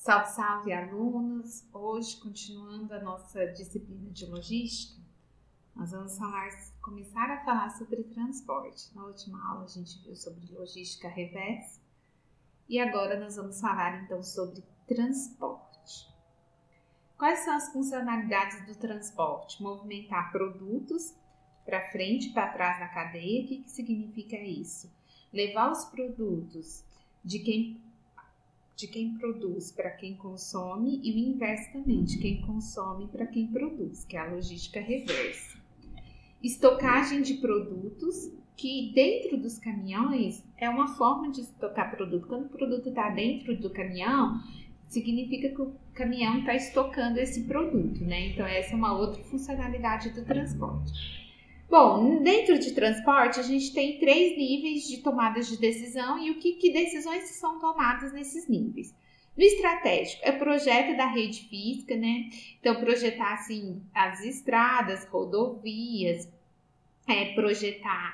Salve, salve, alunos! Hoje, continuando a nossa disciplina de logística, nós vamos começar a falar sobre transporte. Na última aula a gente viu sobre logística reversa e agora nós vamos falar então sobre transporte. Quais são as funcionalidades do transporte? Movimentar produtos para frente e para trás na cadeia. O que significa isso? Levar os produtos de quem produz para quem consome e o inverso também, de quem consome para quem produz, que é a logística reversa. Estocagem de produtos, que dentro dos caminhões é uma forma de estocar produto. Quando o produto está dentro do caminhão, significa que o caminhão está estocando esse produto, né? Então essa é uma outra funcionalidade do transporte. Bom, dentro de transporte a gente tem 3 níveis de tomadas de decisão e o que decisões são tomadas nesses níveis. No estratégico, é o projeto da rede física, né? Então, projetar assim as estradas, rodovias, projetar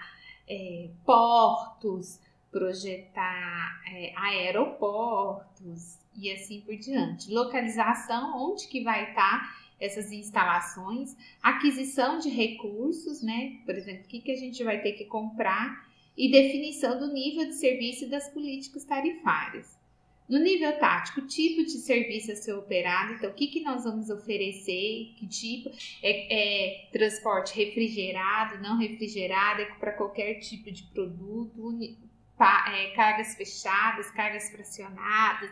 portos, projetar aeroportos e assim por diante. Localização, onde que vai estar essas instalações, aquisição de recursos, né? Por exemplo, o que a gente vai ter que comprar e definição do nível de serviço e das políticas tarifárias. No nível tático, tipo de serviço a ser operado, então o que nós vamos oferecer, que tipo, transporte refrigerado, não refrigerado, para qualquer tipo de produto, cargas fechadas, cargas fracionadas,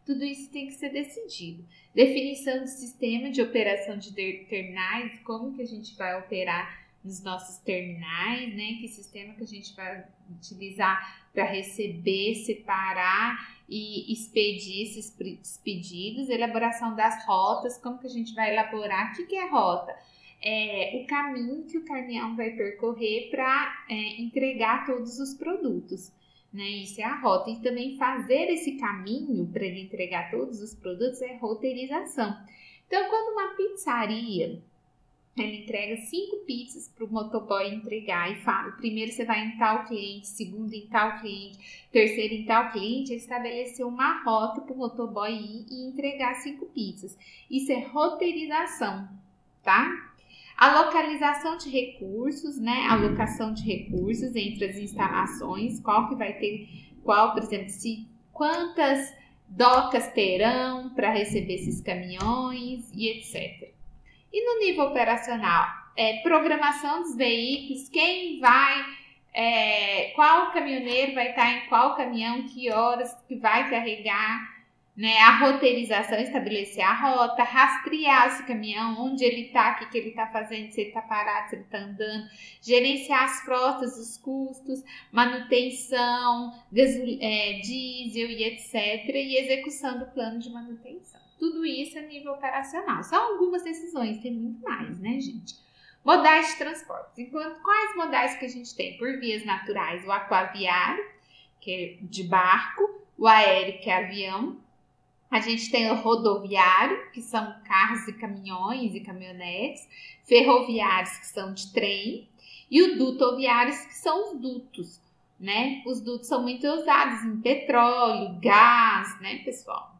tudo isso tem que ser decidido. Definição do sistema de operação de terminais, como que a gente vai operar nos nossos terminais, né? Que sistema que a gente vai utilizar para receber, separar e expedir esses pedidos. Elaboração das rotas, como que a gente vai elaborar, o que é rota? O caminho que o caminhão vai percorrer para entregar todos os produtos. Né? Isso é a rota. E também fazer esse caminho para ele entregar todos os produtos é roteirização. Então, quando uma pizzaria ela entrega 5 pizzas para o motoboy entregar e fala, primeiro você vai em tal cliente, segundo em tal cliente, terceiro em tal cliente, ele estabeleceu uma rota para o motoboy ir e entregar 5 pizzas. Isso é roteirização, tá? A localização de recursos, né? Alocação de recursos entre as instalações, qual que vai ter, por exemplo, quantas docas terão para receber esses caminhões e etc. E no nível operacional, programação dos veículos, qual caminhoneiro vai estar em qual caminhão, que horas que vai carregar, né? A roteirização, estabelecer a rota, rastrear esse caminhão, onde ele está, o que ele está fazendo, se ele está parado, se ele está andando, gerenciar as frotas, os custos, manutenção, diesel e etc. E execução do plano de manutenção. Tudo isso é nível operacional. São algumas decisões, tem muito mais, né, gente? Modais de transporte. Quais modais que a gente tem? Por vias naturais, o aquaviário, que é de barco, o aéreo, que é avião. A gente tem o rodoviário, que são carros e caminhões e caminhonetes, ferroviários, que são de trem, e o dutoviários, que são os dutos, né? Os dutos são muito usados em petróleo, gás, né, pessoal?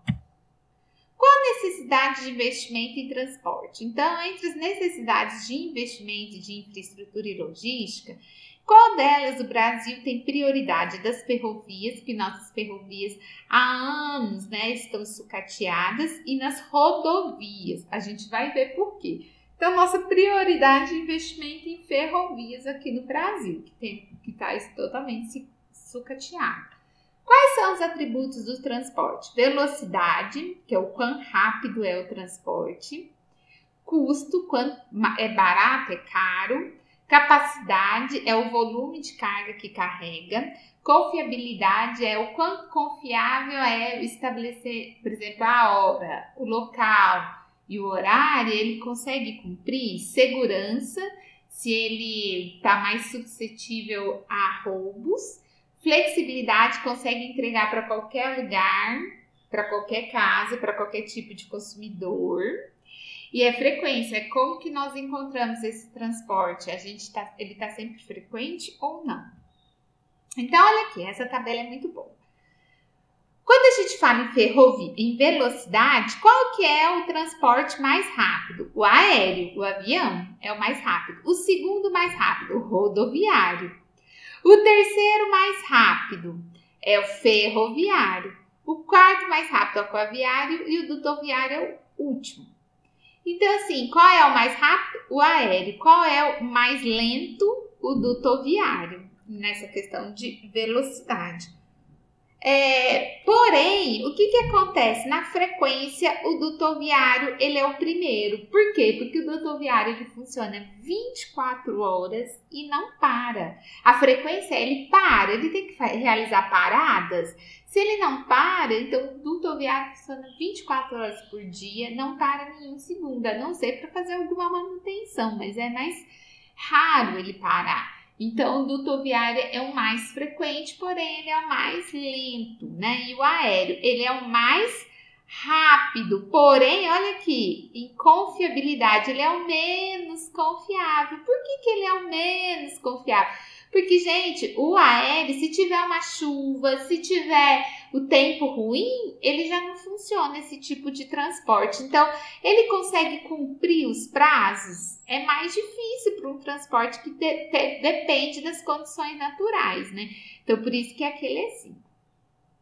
Qual a necessidade de investimento em transporte? Então, entre as necessidades de investimento de infraestrutura e logística, qual delas o Brasil tem prioridade? Das ferrovias, porque nossas ferrovias há anos, né, estão sucateadas, e nas rodovias. A gente vai ver por quê. Então, nossa prioridade de investimento em ferrovias aqui no Brasil, que está totalmente sucateada. Quais são os atributos do transporte? Velocidade, que é o quão rápido é o transporte. Custo, quanto é barato, é caro. Capacidade é o volume de carga que carrega. Confiabilidade é o quanto confiável é estabelecer, por exemplo, a hora, o local e o horário, ele consegue cumprir. Segurança, se ele está mais suscetível a roubos. Flexibilidade, consegue entregar para qualquer lugar, para qualquer casa, para qualquer tipo de consumidor. E a frequência, é como que nós encontramos esse transporte? Ele está sempre frequente ou não? Então, olha aqui, essa tabela é muito boa. Quando a gente fala em velocidade, qual que é o transporte mais rápido? O aéreo, o avião é o mais rápido. O segundo mais rápido, o rodoviário. O terceiro mais rápido é o ferroviário. O quarto mais rápido é o aquaviário e o dutoviário é o último. Então, assim, qual é o mais rápido? O aéreo. Qual é o mais lento? O dutoviário, nessa questão de velocidade. Porém, o que acontece? Na frequência, o dutoviário ele é o primeiro. Por quê? Porque o dutoviário ele funciona 24 horas e não para. A frequência, ele para, ele tem que realizar paradas. Se ele não para, então o dutoviário funciona 24 horas por dia, não para nenhum segundo, a não ser para fazer alguma manutenção, mas é mais raro ele parar. Então, o dutoviário é o mais frequente, porém, ele é o mais lento, né? E o aéreo, ele é o mais rápido, porém, olha aqui, em confiabilidade, ele é o menos confiável. Por que ele é o menos confiável? Porque, gente, o aéreo, se tiver uma chuva, se tiver o tempo ruim, ele já não funciona esse tipo de transporte. Então, ele consegue cumprir os prazos? É mais difícil para um transporte que depende das condições naturais, né? Então, por isso que aquele é assim.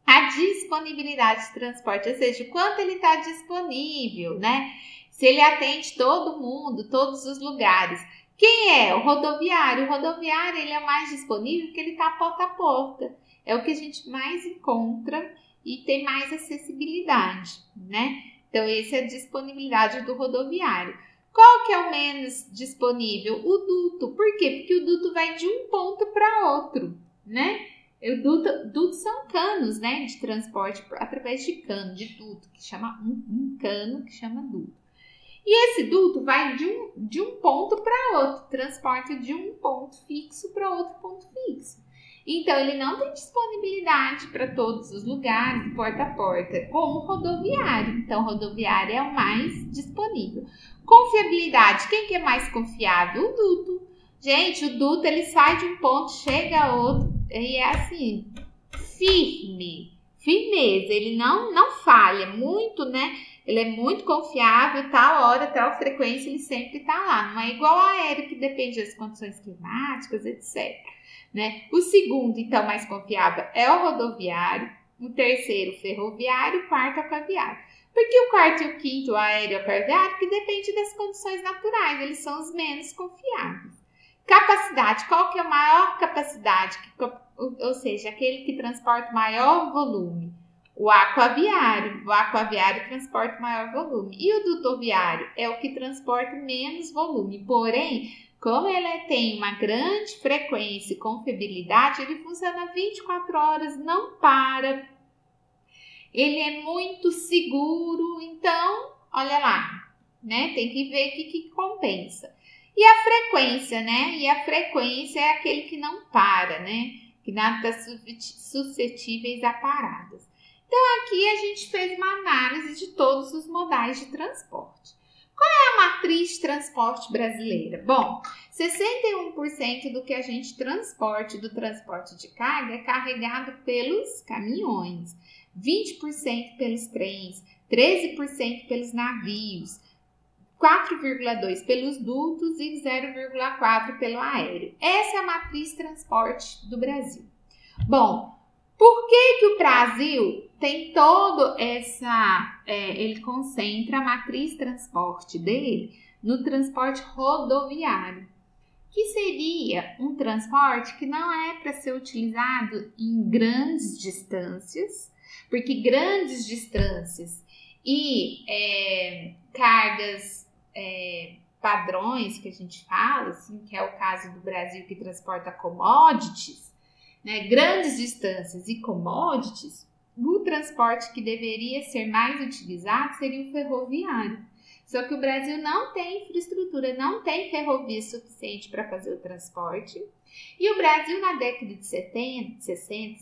A disponibilidade de transporte, ou seja, o quanto ele está disponível, né? Se ele atende todo mundo, todos os lugares. Quem é? O rodoviário. O rodoviário ele é o mais disponível porque ele está porta a porta. É o que a gente mais encontra e tem mais acessibilidade, né? Então, essa é a disponibilidade do rodoviário. Qual que é o menos disponível? O duto. Por quê? Porque o duto vai de um ponto para outro, né? O duto são canos, né, de transporte através de cano, de duto, que chama um cano que chama duto. E esse duto vai de um ponto para outro, transporta de um ponto fixo para outro ponto fixo. Então, ele não tem disponibilidade para todos os lugares, porta a porta, como o rodoviário. Então, o rodoviário é o mais disponível. Confiabilidade, quem que é mais confiável? O duto. Gente, o duto, ele sai de um ponto, chega a outro, e é assim, firmeza, ele não falha muito, né? Ele é muito confiável, tal hora, tal frequência, ele sempre está lá. Não é igual ao aéreo, que depende das condições climáticas, etc. Né? O segundo, então, mais confiável é o rodoviário. O terceiro, o ferroviário. O quarto, o aquaviário. Por que o quarto e o quinto, o aéreo e o aquaviário? Que depende das condições naturais, eles são os menos confiáveis. Capacidade, qual que é a maior capacidade? Ou seja, aquele que transporta maior volume. O aquaviário transporta maior volume. E o dutoviário é o que transporta menos volume. Porém, como ele tem uma grande frequência e confiabilidade, ele funciona 24 horas, não para. Ele é muito seguro, então, olha lá, né? Tem que ver o que compensa. E a frequência, né? E a frequência é aquele que não para, né? Que nada está suscetíveis a paradas. Então, aqui a gente fez uma análise de todos os modais de transporte. Qual é a matriz de transporte brasileira? Bom, 61% do que a gente transporte, do transporte de carga, é carregado pelos caminhões, 20% pelos trens, 13% pelos navios, 4,2% pelos dutos e 0,4% pelo aéreo. Essa é a matriz de transporte do Brasil. Bom, por que o Brasil tem todo ele concentra a matriz de transporte dele no transporte rodoviário, que seria um transporte que não é para ser utilizado em grandes distâncias, porque grandes distâncias e cargas padrões que a gente fala, assim, que é o caso do Brasil que transporta commodities, né, grandes distâncias e commodities, o transporte que deveria ser mais utilizado seria o ferroviário. Só que o Brasil não tem infraestrutura, não tem ferrovia suficiente para fazer o transporte. E o Brasil, na década de 70, 60,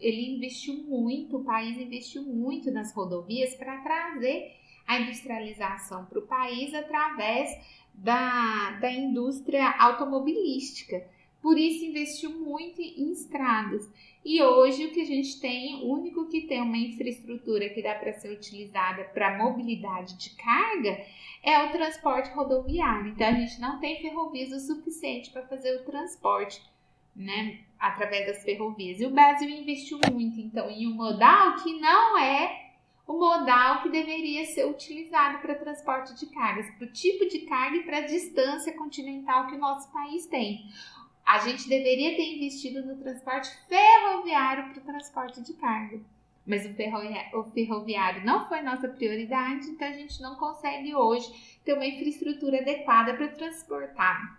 ele investiu muito, o país investiu muito nas rodovias para trazer a industrialização para o país através da indústria automobilística. por isso investiu muito em estradas. E hoje o que a gente tem, o único que tem uma infraestrutura que dá para ser utilizada para mobilidade de carga é o transporte rodoviário. Então a gente não tem ferrovias o suficiente para fazer o transporte, né, através das ferrovias. E o Brasil investiu muito, então, em um modal que não é o modal que deveria ser utilizado para transporte de cargas, para o tipo de carga e para a distância continental que o nosso país tem. A gente deveria ter investido no transporte ferroviário para o transporte de carga. Mas o ferroviário não foi nossa prioridade, então a gente não consegue hoje ter uma infraestrutura adequada para transportar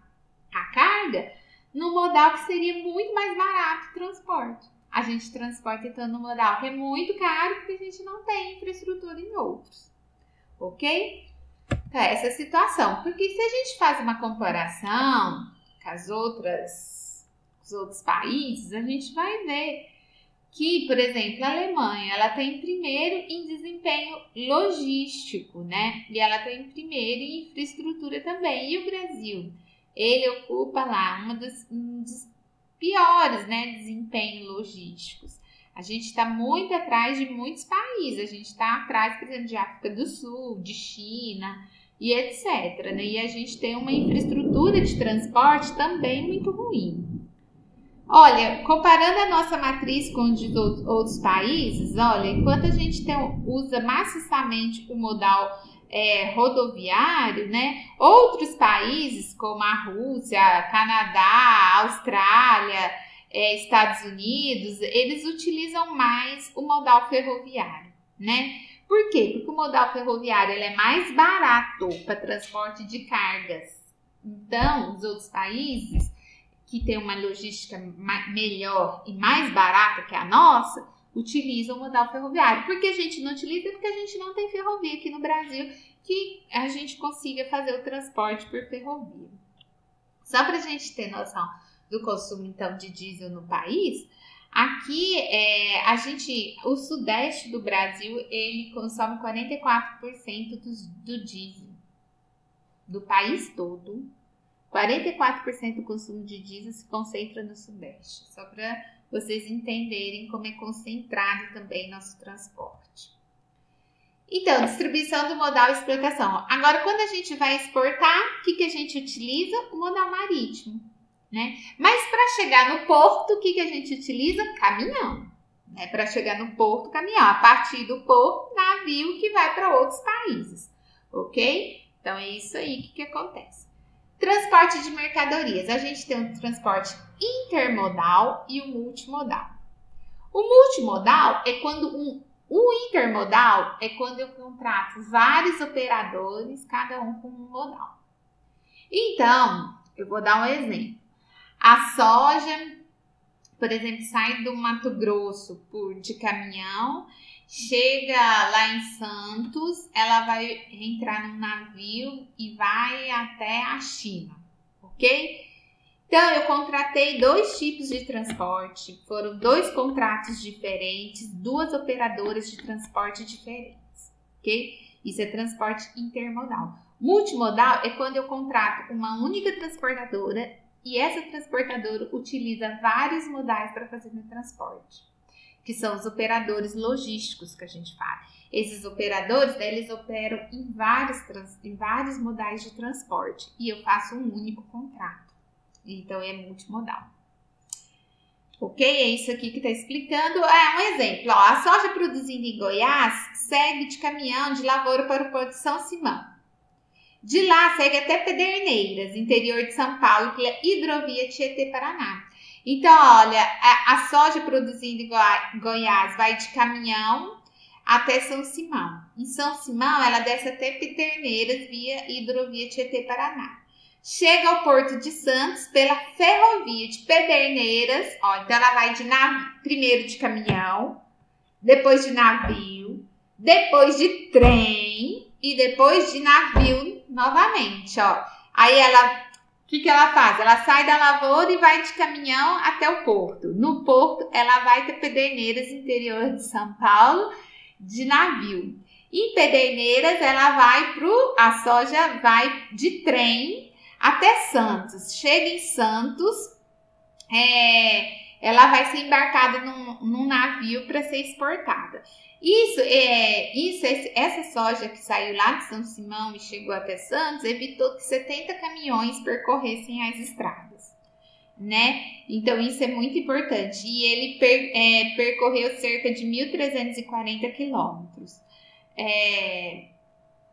a carga no modal que seria muito mais barato o transporte. A gente transporta então no modal que é muito caro porque a gente não tem infraestrutura em outros. Ok? Então, essa é a situação. Porque se a gente faz uma comparação com os outros países, a gente vai ver que, por exemplo, a Alemanha, ela tem primeiro em desempenho logístico, né? E ela tem primeiro em infraestrutura também. E o Brasil, ele ocupa lá um dos piores, né, desempenho logísticos. A gente está muito atrás de muitos países. A gente está atrás, por exemplo, de África do Sul, de China e etc. Né? E a gente tem uma infraestrutura de transporte também muito ruim. Olha, comparando a nossa matriz com os de outros países, olha, enquanto a gente usa maciçamente o modal rodoviário, né? Outros países como a Rússia, Canadá, Austrália, Estados Unidos, eles utilizam mais o modal ferroviário, né? Por quê? Porque o modal ferroviário ele é mais barato para transporte de cargas. Então, os outros países que têm uma logística melhor e mais barata que a nossa, utilizam o modal ferroviário. Por que a gente não utiliza? Porque a gente não tem ferrovia aqui no Brasil que a gente consiga fazer o transporte por ferrovia. Só para a gente ter noção do consumo, então, de diesel no país, aqui, o sudeste do Brasil, ele consome 44% do diesel do país todo. 44% do consumo de diesel se concentra no sudeste. Só para vocês entenderem como é concentrado também nosso transporte. Então, distribuição do modal e explotação. Agora, quando a gente vai exportar, o que a gente utiliza? O modal marítimo, né? Mas para chegar no porto, o que a gente utiliza? Caminhão, né? Para chegar no porto, caminhão. A partir do porto, navio que vai para outros países, ok? Então, é isso aí que acontece. Transporte de mercadorias. A gente tem um transporte intermodal e o multimodal. O multimodal é quando o intermodal é quando eu contrato vários operadores, cada um com um modal. Então, eu vou dar um exemplo. A soja, por exemplo, sai do Mato Grosso de caminhão, chega lá em Santos, ela vai entrar num navio e vai até a China, ok? Então, eu contratei 2 tipos de transporte, foram 2 contratos diferentes, 2 operadoras de transporte diferentes, ok? Isso é transporte intermodal. Multimodal é quando eu contrato uma única transportadora e essa transportadora utiliza vários modais para fazer meu transporte, que são os operadores logísticos que a gente fala. Esses operadores, eles operam em vários modais de transporte e eu faço um único contrato. Então, é multimodal. Ok? É isso aqui que está explicando. Um exemplo. Ó, a soja produzida em Goiás segue de caminhão de lavoura para o Porto de São Simão. De lá, segue até Pederneiras, interior de São Paulo, pela hidrovia Tietê-Paraná. Então, olha, a soja produzida em Goiás vai de caminhão até São Simão. Em São Simão, ela desce até Pederneiras via hidrovia Tietê-Paraná. Chega ao Porto de Santos pela ferrovia de Pederneiras. Ó, então, ela vai primeiro de caminhão, depois de navio, depois de trem e depois de navio novamente. Ó. Aí, o que ela faz? Ela sai da lavoura e vai de caminhão até o porto. No porto, ela vai até Pederneiras, interior de São Paulo, de navio. Em Pederneiras, a soja vai de trem até Santos. Chega em Santos, ela vai ser embarcada num navio para ser exportada. Essa soja que saiu lá de São Simão e chegou até Santos evitou que 70 caminhões percorressem as estradas, né? Então isso é muito importante. E ele percorreu cerca de 1.340 quilômetros.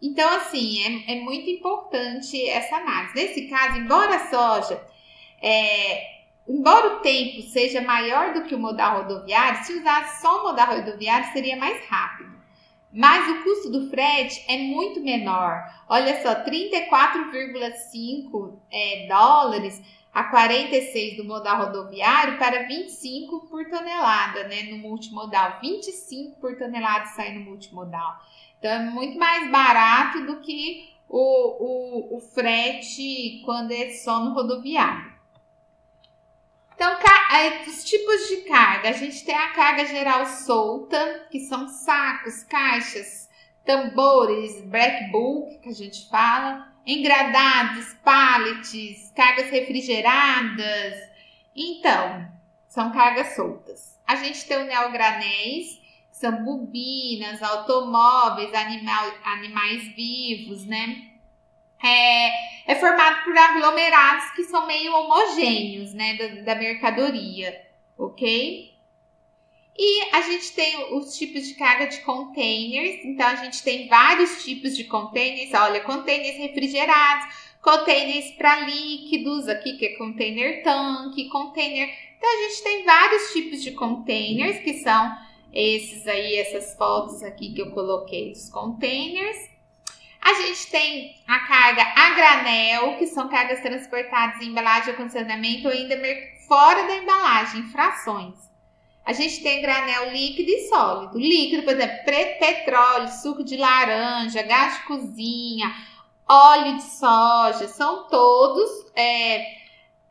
Então, assim, é muito importante essa análise. Nesse caso, embora a soja, embora o tempo seja maior do que o modal rodoviário, se usasse só o modal rodoviário seria mais rápido. Mas o custo do frete é muito menor. Olha só, 34,5 dólares a 46 do modal rodoviário para 25 por tonelada, né, no multimodal. 25 por tonelada sai no multimodal. Então, é muito mais barato do que o frete quando é só no rodoviário. Então, os tipos de carga. A gente tem a carga geral solta, que são sacos, caixas, tambores, black bulk, que a gente fala, engradados, pallets, cargas refrigeradas. Então, são cargas soltas. A gente tem o neogranéis, são bobinas, automóveis, animais vivos, né? É formado por aglomerados que são meio homogêneos, né, da mercadoria, ok? E a gente tem os tipos de carga de containers. Então, a gente tem vários tipos de containers. Olha, containers refrigerados, containers para líquidos, aqui que é container tanque, container... Então, a gente tem vários tipos de containers, que são esses aí, essas fotos aqui que eu coloquei dos containers. A gente tem a carga a granel, que são cargas transportadas em embalagem de acondicionamento ou ainda fora da embalagem, em frações. A gente tem granel líquido e sólido. Líquido, por exemplo, petróleo, suco de laranja, gás de cozinha, óleo de soja, são todos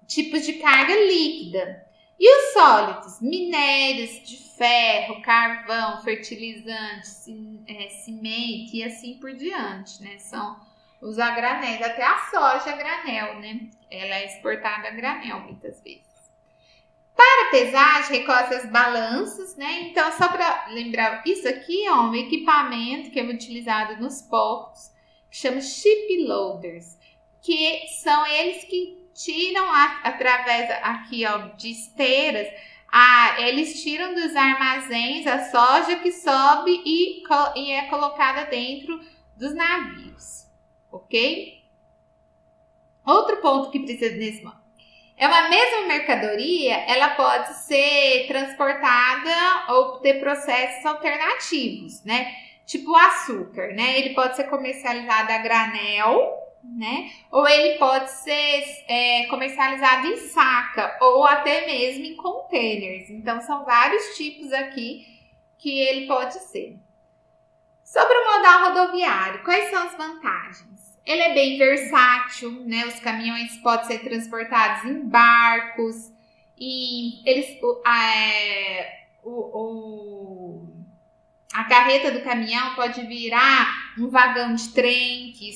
tipos de carga líquida. E os sólidos, minérios de ferro, carvão, fertilizantes, cimento e assim por diante, né? São os a granel, até a soja a granel, né? Ela é exportada a granel muitas vezes. Para pesagem, recorre as balanças, né? Então, só para lembrar, isso aqui é um equipamento que é utilizado nos portos, que chama ship loaders, que são eles que tiram através aqui, ó, de esteiras, eles tiram dos armazéns a soja que sobe e é colocada dentro dos navios, ok? Outro ponto que precisa nesse momento. É uma mesma mercadoria, ela pode ser transportada ou ter processos alternativos, né? Tipo o açúcar, né? Ele pode ser comercializado a granel, né? Ou ele pode ser comercializado em saca ou até mesmo em containers. Então, são vários tipos aqui que ele pode ser. Sobre o modal rodoviário, quais são as vantagens? Ele é bem versátil, né? Os caminhões podem ser transportados em barcos e a carreta do caminhão pode virar um vagão de trem, que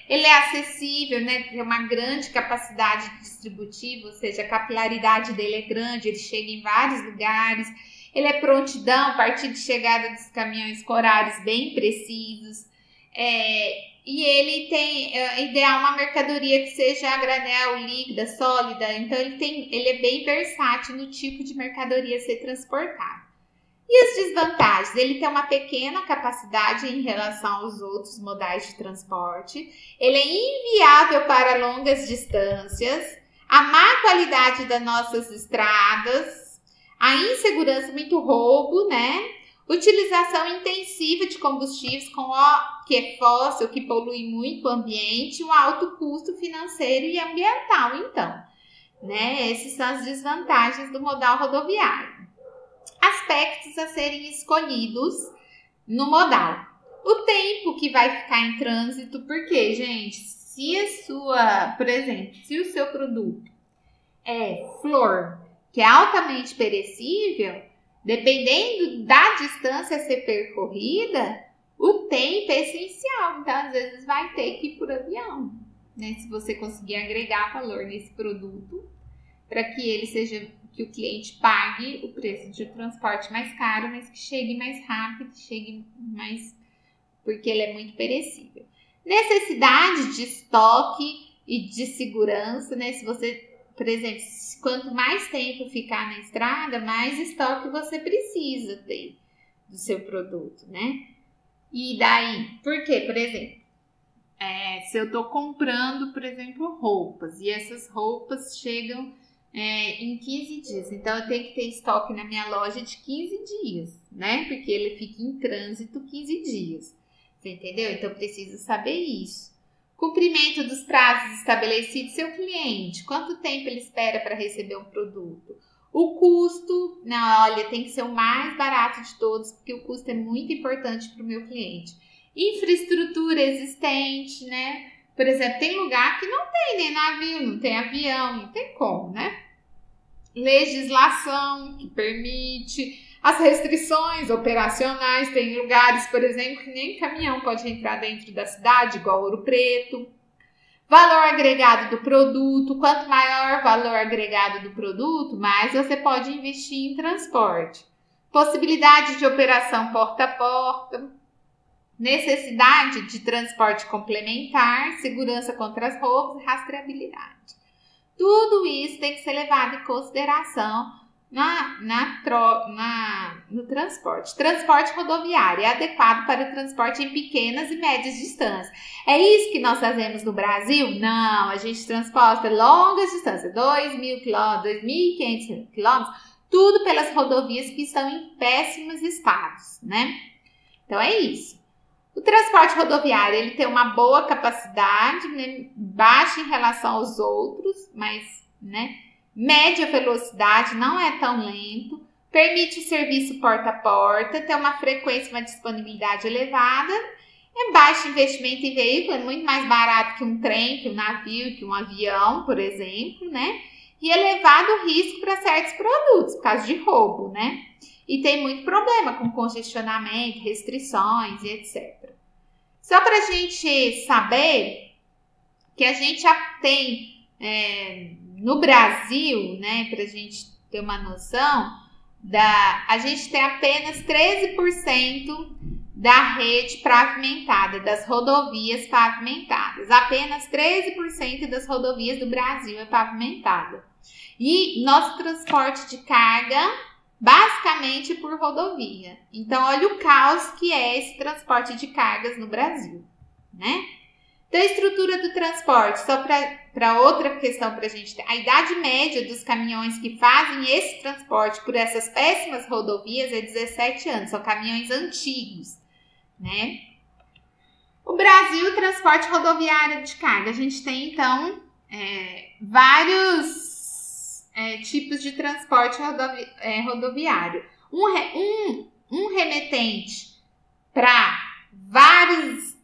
ele é acessível, né? Tem uma grande capacidade distributiva, ou seja, a capilaridade dele é grande, ele chega em vários lugares. Ele é prontidão a partir de chegada dos caminhões com horários bem precisos. E ele tem ideal uma mercadoria que seja a granel, líquida, sólida. Então, ele é bem versátil no tipo de mercadoria a ser transportado. E as desvantagens? Ele tem uma pequena capacidade em relação aos outros modais de transporte. Ele é inviável para longas distâncias. A má qualidade das nossas estradas. A insegurança, muito roubo, né? Utilização intensiva de combustíveis que é fóssil, que polui muito o ambiente, um alto custo financeiro e ambiental, então, né? Essas são as desvantagens do modal rodoviário. Aspectos a serem escolhidos no modal. O tempo que vai ficar em trânsito, porque, gente, por exemplo, se o seu produto é flor, que é altamente perecível, dependendo da distância a ser percorrida, o tempo é essencial. Então, às vezes, vai ter que ir por avião, né? Se você conseguir agregar valor nesse produto, para que o cliente pague o preço de transporte mais caro, mas que chegue mais rápido, porque ele é muito perecível. Necessidade de estoque e de segurança, né? Se você, por exemplo, quanto mais tempo ficar na estrada, mais estoque você precisa ter do seu produto, né? E daí, por quê? Por exemplo, se eu tô comprando, por exemplo, roupas, e essas roupas chegam em 15 dias, então eu tenho que ter estoque na minha loja de 15 dias, né? Porque ele fica em trânsito 15 dias, você entendeu? Então eu preciso saber isso. Cumprimento dos prazos estabelecidos, seu cliente, quanto tempo ele espera para receber um produto? O custo, não, olha, tem que ser o mais barato de todos, porque o custo é muito importante para o meu cliente. Infraestrutura existente, né? Por exemplo, tem lugar que não tem nem navio, não tem avião, não tem como, né? Legislação que permite, as restrições operacionais, tem lugares, por exemplo, que nem caminhão pode entrar dentro da cidade, igual Ouro Preto. Valor agregado do produto, quanto maior o valor agregado do produto, mais você pode investir em transporte. Possibilidade de operação porta a porta, necessidade de transporte complementar, segurança contra as roubos e rastreabilidade. Tudo isso tem que ser levado em consideração no transporte. Transporte rodoviário é adequado para o transporte em pequenas e médias distâncias. É isso que nós fazemos no Brasil? Não, a gente transporta longas distâncias, 2.000 quilômetros, 2.500 quilômetros, tudo pelas rodovias que estão em péssimos estados, né? Então é isso. O transporte rodoviário, ele tem uma boa capacidade, né? Baixa em relação aos outros, mas, né? Média velocidade, não é tão lento, permite o serviço porta a porta, tem uma frequência e uma disponibilidade elevada, é baixo investimento em veículo, é muito mais barato que um trem, que um navio, que um avião, por exemplo, né? E elevado risco para certos produtos, por causa de roubo, né? E tem muito problema com congestionamento, restrições e etc. Só para a gente saber que a gente já tem no Brasil, né, para a gente ter uma noção, a gente tem apenas 13% da rede pavimentada, das rodovias pavimentadas. Apenas 13% das rodovias do Brasil é pavimentada. E nosso transporte de carga, basicamente por rodovia. Então, olha o caos que é esse transporte de cargas no Brasil, né? Então, a estrutura do transporte, só para outra questão para a gente ter. A idade média dos caminhões que fazem esse transporte por essas péssimas rodovias é 17 anos. São caminhões antigos, né? O Brasil, transporte rodoviário de carga. A gente tem, então, vários tipos de transporte rodoviário. Um remetente para vários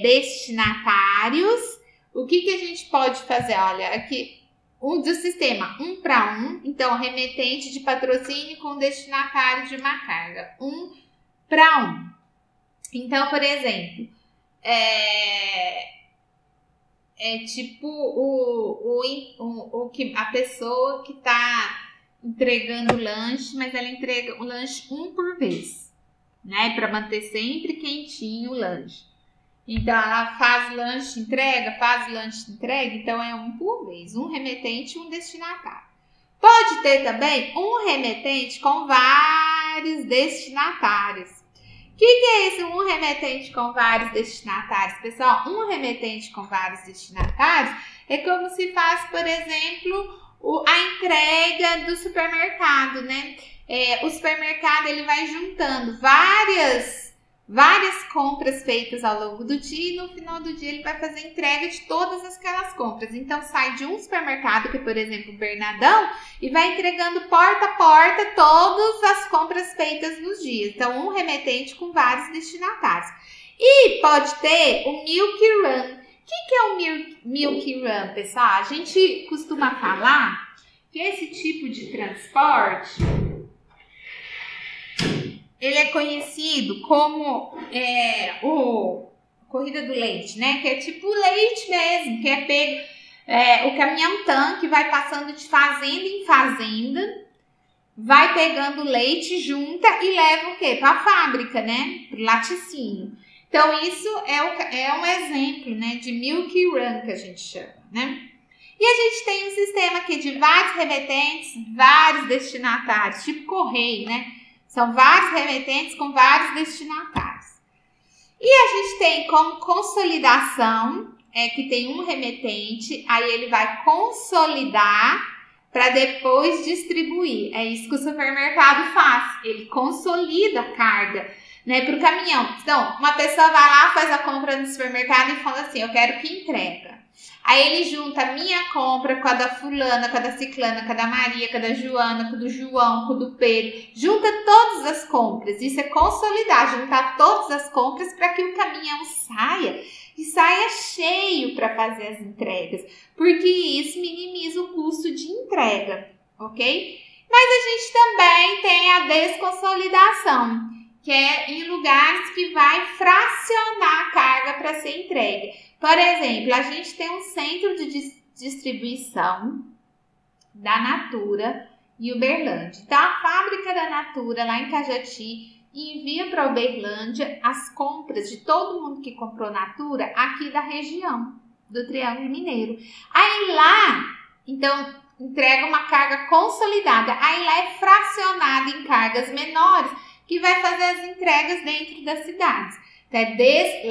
destinatários. O que a gente pode fazer? Olha, aqui do sistema 1 para 1, então remetente de patrocínio com destinatário de uma carga 1 para 1. Então, por exemplo, tipo a pessoa que está entregando lanche, mas ela entrega o lanche um por vez, né? Para manter sempre quentinho o lanche. Então, ela faz lanche, entrega, então é um por vez, um remetente e um destinatário. Pode ter também um remetente com vários destinatários. O que é esse um remetente com vários destinatários? Pessoal, um remetente com vários destinatários é como se faz, por exemplo, a entrega do supermercado, né? O supermercado, ele vai juntando várias compras feitas ao longo do dia e no final do dia ele vai fazer entrega de todas aquelas compras. Então, sai de um supermercado, que por exemplo, o Bernadão, e vai entregando porta a porta todas as compras feitas nos dias. Então, um remetente com vários destinatários. E pode ter o Milk Run. O que é o Milk Run, pessoal? A gente costuma falar que esse tipo de transporte, ele é conhecido como o corrida do leite, né? Que é tipo o leite mesmo, que é pego O caminhão-tanque vai passando de fazenda em fazenda, vai pegando leite, junta e leva o quê? Para a fábrica, né? Para o laticínio. Então, isso é um exemplo, né, de milk run, que a gente chama, né? E a gente tem um sistema aqui de vários remetentes, vários destinatários, tipo correio, né? São vários remetentes com vários destinatários. E a gente tem como consolidação, que tem um remetente, aí ele vai consolidar para depois distribuir. É isso que o supermercado faz, ele consolida a carga, né, para o caminhão. Então, uma pessoa vai lá, faz a compra no supermercado e fala assim, eu quero que entrega. Aí ele junta a minha compra com a da fulana, com a da ciclana, com a da Maria, com a da Joana, com a do João, com a do Pedro. Junta todas as compras. Isso é consolidar, juntar todas as compras para que o caminhão saia e saia cheio para fazer as entregas. Porque isso minimiza o custo de entrega, ok? Mas a gente também tem a desconsolidação, que é em lugares que vai fracionar a carga para ser entregue. Por exemplo, a gente tem um centro de distribuição da Natura em Uberlândia. Então, a fábrica da Natura, lá em Cajati, envia para Uberlândia as compras de todo mundo que comprou Natura aqui da região, do Triângulo Mineiro. Aí lá, então, entrega uma carga consolidada. Aí lá é fracionada em cargas menores, que vai fazer as entregas dentro das cidades. Então,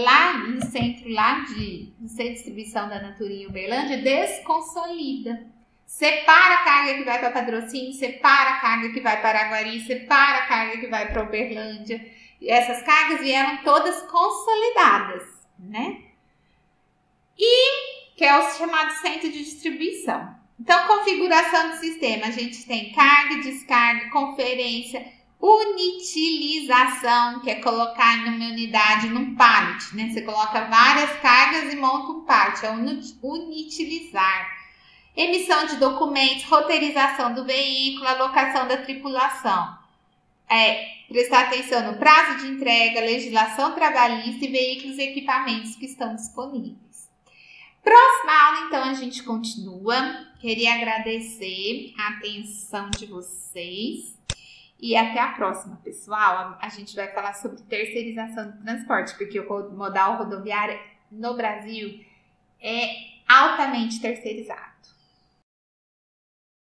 lá no centro de distribuição da Natura em Uberlândia, desconsolida. Separa a carga que vai para Patrocínio, separa a carga que vai para Araguari, separa a carga que vai para Uberlândia. E essas cargas vieram todas consolidadas, né? E que é o chamado centro de distribuição. Então, configuração do sistema. A gente tem carga, descarga, conferência, unitilização, que é colocar numa unidade, num pallet, né? Você coloca várias cargas e monta um pallet, é unitilizar. Emissão de documentos, roteirização do veículo, alocação da tripulação. Prestar atenção no prazo de entrega, legislação trabalhista e veículos e equipamentos que estão disponíveis. Próxima aula, então, a gente continua. Queria agradecer a atenção de vocês. E até a próxima, pessoal. A gente vai falar sobre terceirização do transporte, porque o modal rodoviário no Brasil é altamente terceirizado.